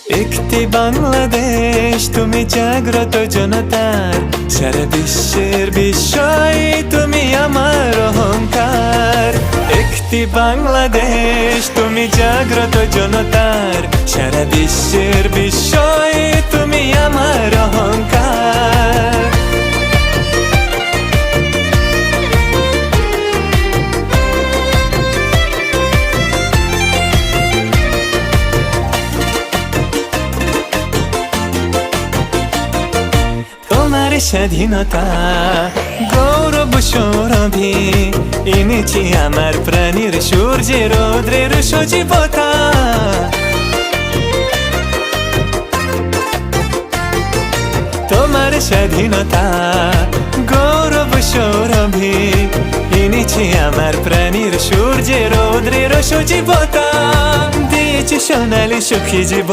একটি বাংলাদেশ তুমি জাগ্রত জনতার, সারা বিশ্বের বিস্ময় তুমি আমার অহংকার। একটি বাংলাদেশ তুমি জাগ্রত জনতার, সারা বিশ্বের বিস্ময় তুমি আমার অহংকার। তোমার স্বাধীনতা গৌরব সৌরভে এনেছি আমার প্রাণীর সূর্যের রৌদ্রের সজীবতা। তোমার স্বাধীনতা গৌরব সৌরভে এনেছি আমার প্রাণীর সূর্যের রৌদ্রের সজীবতা। দিয়েছি সোনালি সুখী জীবন।